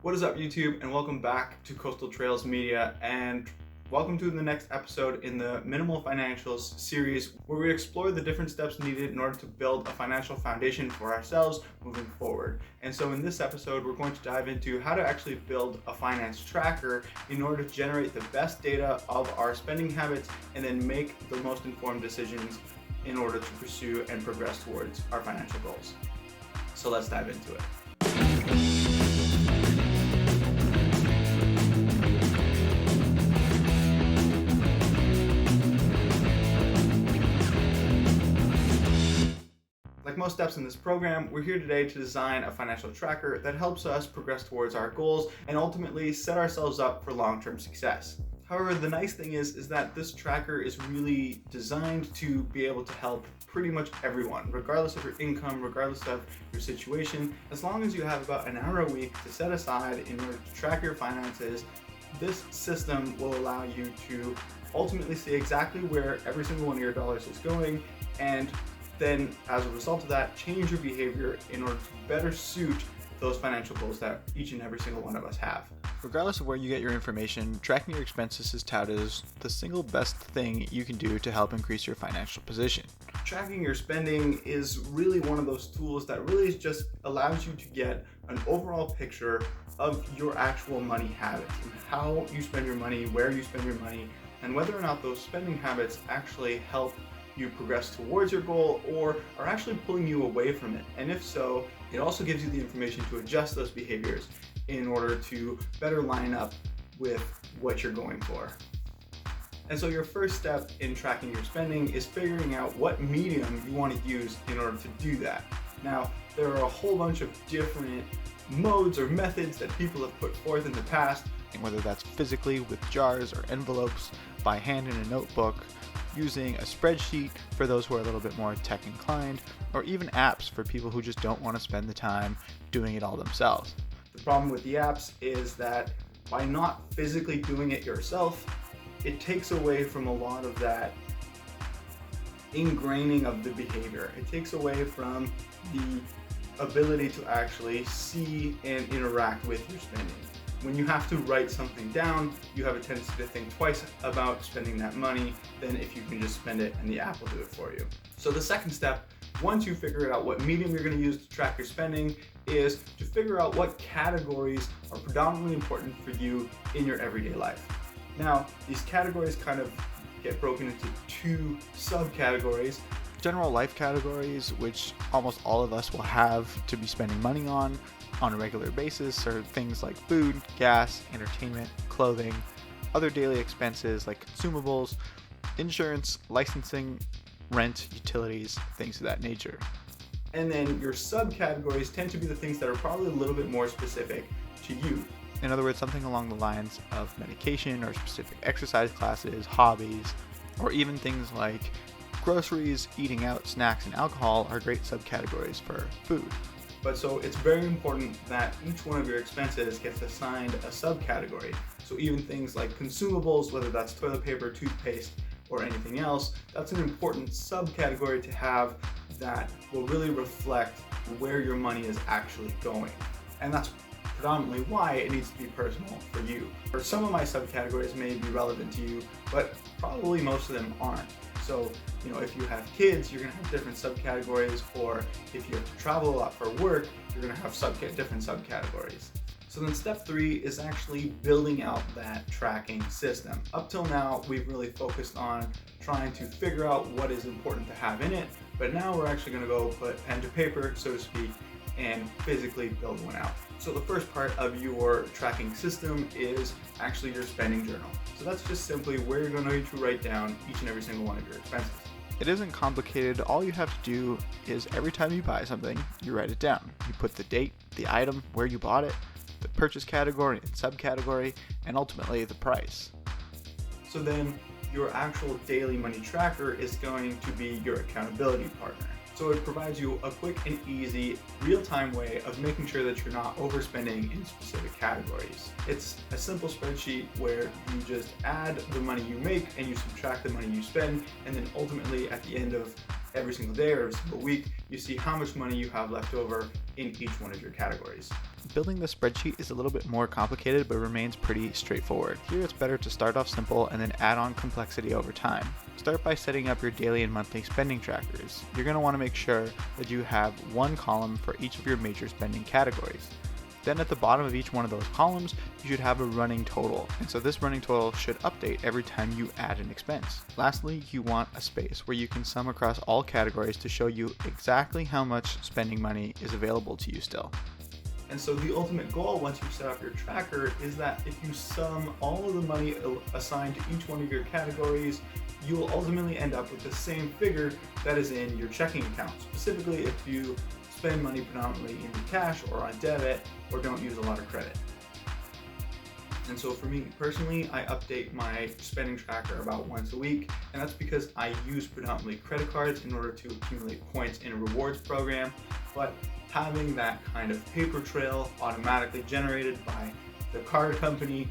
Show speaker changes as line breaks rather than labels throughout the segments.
What is up, YouTube, and welcome back to Coastal Trails Media, and welcome to the next episode in the Minimal Financials series, where we explore the different steps needed in order to build a financial foundation for ourselves moving forward. And so in this episode, we're going to dive into how to actually build a finance tracker in order to generate the best data of our spending habits and then make the most informed decisions in order to pursue and progress towards our financial goals. So let's dive into it. Like most steps in this program, we're here today to design a financial tracker that helps us progress towards our goals and ultimately set ourselves up for long-term success. However, the nice thing is that this tracker is really designed to be able to help pretty much everyone, regardless of your income, regardless of your situation. As long as you have about an hour a week to set aside in order to track your finances, this system will allow you to ultimately see exactly where every single one of your dollars is going, and then as a result of that, change your behavior in order to better suit those financial goals that each and every single one of us have.
Regardless of where you get your information, tracking your expenses is touted as the single best thing you can do to help increase your financial position.
Tracking your spending is really one of those tools that really just allows you to get an overall picture of your actual money habits and how you spend your money, where you spend your money, and whether or not those spending habits actually help you progress towards your goal or are actually pulling you away from it. And if so, it also gives you the information to adjust those behaviors in order to better line up with what you're going for. And so your first step in tracking your spending is figuring out what medium you want to use in order to do that. Now, there are a whole bunch of different modes or methods that people have put forth in the past,
and whether that's physically with jars or envelopes, by hand in a notebook, using a spreadsheet for those who are a little bit more tech inclined, or even apps for people who just don't want to spend the time doing it all themselves.
The problem with the apps is that by not physically doing it yourself, it takes away from a lot of that ingraining of the behavior. It takes away from the ability to actually see and interact with your spending. When you have to write something down, you have a tendency to think twice about spending that money than if you can just spend it and the app will do it for you. So the second step, once you figure out what medium you're going to use to track your spending, is to figure out what categories are predominantly important for you in your everyday life. Now, these categories kind of get broken into two subcategories.
General life categories, which almost all of us will have to be spending money on a regular basis, are things like food, gas, entertainment, clothing, other daily expenses like consumables, insurance, licensing, rent, utilities, things of that nature.
And then your subcategories tend to be the things that are probably a little bit more specific to you.
In other words, something along the lines of medication or specific exercise classes, hobbies, or even things like groceries, eating out, snacks, and alcohol are great subcategories for food.
But so it's very important that each one of your expenses gets assigned a subcategory. So even things like consumables, whether that's toilet paper, toothpaste, or anything else, that's an important subcategory to have that will really reflect where your money is actually going. And that's predominantly why it needs to be personal for you. Or some of my subcategories may be relevant to you, but probably most of them aren't. So, if you have kids, you're going to have different subcategories, or if you have to travel a lot for work, you're going to have different subcategories. So then step 3 is actually building out that tracking system. Up till now, we've really focused on trying to figure out what is important to have in it, but now we're actually going to go put pen to paper, so to speak, and physically build one out. So the first part of your tracking system is actually your spending journal. So that's just simply where you're going to write down each and every single one of your expenses.
It isn't complicated. All you have to do is every time you buy something, you write it down. You put the date, the item, where you bought it, the purchase category and subcategory, and ultimately the price.
So then your actual daily money tracker is going to be your accountability partner. So it provides you a quick and easy, real-time way of making sure that you're not overspending in specific categories. It's a simple spreadsheet where you just add the money you make and you subtract the money you spend, and then ultimately at the end of every single day or every single week, you see how much money you have left over in each one of your categories.
Building the spreadsheet is a little bit more complicated, but remains pretty straightforward. Here it's better to start off simple and then add on complexity over time. Start by setting up your daily and monthly spending trackers. You're going to want to make sure that you have one column for each of your major spending categories. Then at the bottom of each one of those columns, you should have a running total, and so this running total should update every time you add an expense. Lastly, you want a space where you can sum across all categories to show you exactly how much spending money is available to you still.
And so the ultimate goal once you set up your tracker is that if you sum all of the money assigned to each one of your categories, you will ultimately end up with the same figure that is in your checking account. Specifically, if you spend money predominantly in cash or on debit or don't use a lot of credit. And so for me personally, I update my spending tracker about once a week, and that's because I use predominantly credit cards in order to accumulate points in a rewards program. But having that kind of paper trail automatically generated by the card company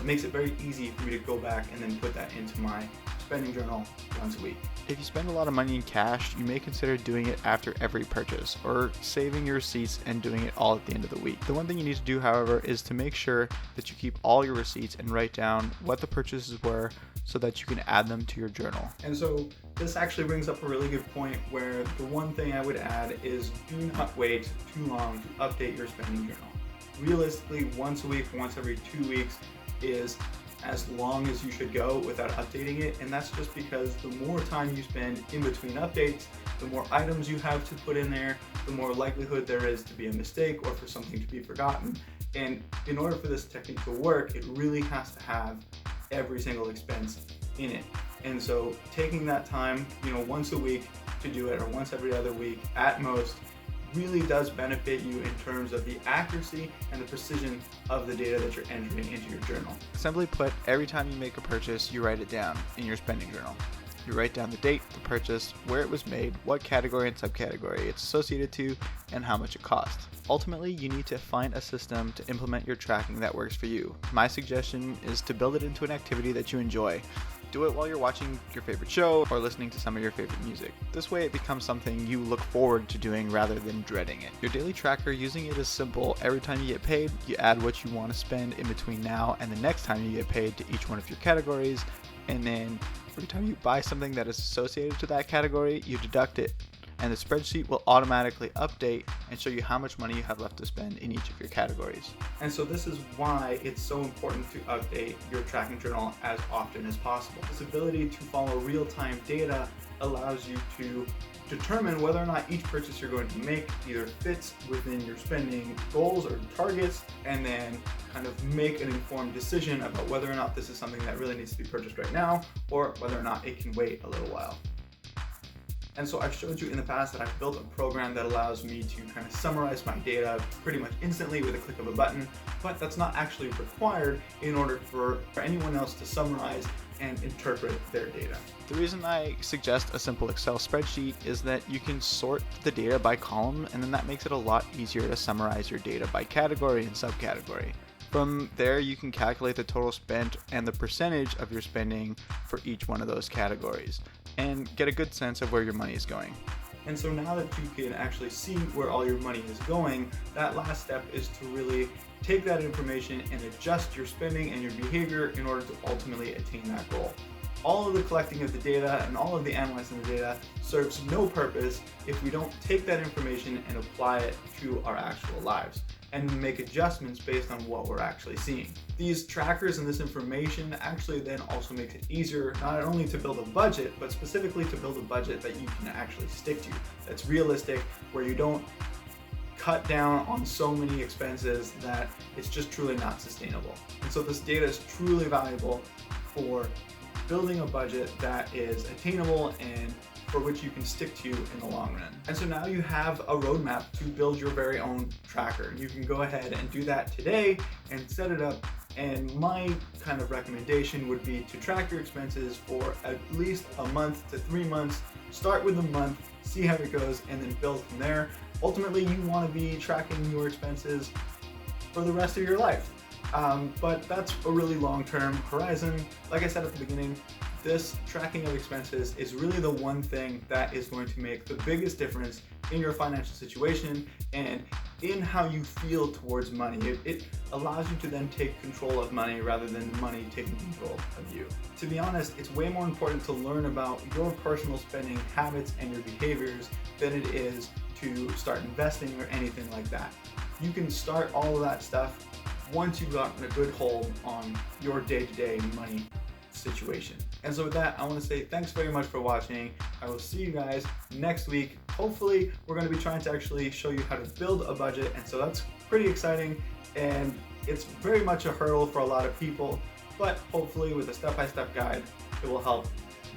makes it very easy for me to go back and then put that into my spending journal once a week.
If you spend a lot of money in cash, you may consider doing it after every purchase, or saving your receipts and doing it all at the end of the week. The one thing you need to do, however, is to make sure that you keep all your receipts and write down what the purchases were so that you can add them to your journal.
And so this actually brings up a really good point where the one thing I would add is do not wait too long to update your spending journal. Realistically, once a week, once every 2 weeks is as long as you should go without updating it, and that's just because the more time you spend in between updates, the more items you have to put in there, the more likelihood there is to be a mistake or for something to be forgotten. And in order for this technique to work, it really has to have every single expense in it. And so taking that time, once a week to do it, or once every other week at most, really does benefit you in terms of the accuracy and the precision of the data that you're entering into your journal.
Simply put, every time you make a purchase, you write it down in your spending journal. You write down the date, the purchase, where it was made, what category and subcategory it's associated to, and how much it cost. Ultimately, you need to find a system to implement your tracking that works for you. My suggestion is to build it into an activity that you enjoy. Do it while you're watching your favorite show or listening to some of your favorite music. This way it becomes something you look forward to doing rather than dreading it. Your daily tracker, using it is simple. Every time you get paid, you add what you want to spend in between now and the next time you get paid to each one of your categories, and then every time you buy something that is associated to that category, you deduct it, and the spreadsheet will automatically update and show you how much money you have left to spend in each of your categories.
And so this is why it's so important to update your tracking journal as often as possible. This ability to follow real-time data allows you to determine whether or not each purchase you're going to make either fits within your spending goals or targets, and then kind of make an informed decision about whether or not this is something that really needs to be purchased right now, or whether or not it can wait a little while. And so I've showed you in the past that I've built a program that allows me to kind of summarize my data pretty much instantly with a click of a button, but that's not actually required in order for anyone else to summarize and interpret their data.
The reason I suggest a simple Excel spreadsheet is that you can sort the data by column, and then that makes it a lot easier to summarize your data by category and subcategory. From there, you can calculate the total spent and the percentage of your spending for each one of those categories and get a good sense of where your money is going.
And so now that you can actually see where all your money is going, that last step is to really take that information and adjust your spending and your behavior in order to ultimately attain that goal. All of the collecting of the data and all of the analyzing of the data serves no purpose if we don't take that information and apply it to our actual lives and make adjustments based on what we're actually seeing. These trackers and this information actually then also makes it easier not only to build a budget, but specifically to build a budget that you can actually stick to, that's realistic, where you don't cut down on so many expenses that it's just truly not sustainable. And so this data is truly valuable for building a budget that is attainable and for which you can stick to in the long run. And so now you have a roadmap to build your very own tracker. You can go ahead and do that today and set it up. And my kind of recommendation would be to track your expenses for at least a month to 3 months. Start with a month, see how it goes, and then build from there. Ultimately, you want to be tracking your expenses for the rest of your life. But that's a really long-term horizon. Like I said at the beginning, This tracking of expenses is really the one thing that is going to make the biggest difference in your financial situation and in how you feel towards money. It allows you to then take control of money rather than money taking control of you. To be honest, it's way more important to learn about your personal spending habits and your behaviors than it is to start investing or anything like that. You can start all of that stuff once you've gotten a good hold on your day-to-day money situation. And so with that, I want to say thanks very much for watching. I will see you guys next week. Hopefully, we're going to be trying to actually show you how to build a budget, and so that's pretty exciting, and it's very much a hurdle for a lot of people, but hopefully with a step-by-step guide, it will help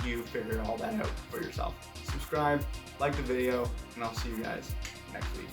you figure all that out for yourself. Subscribe, like the video, and I'll see you guys next week.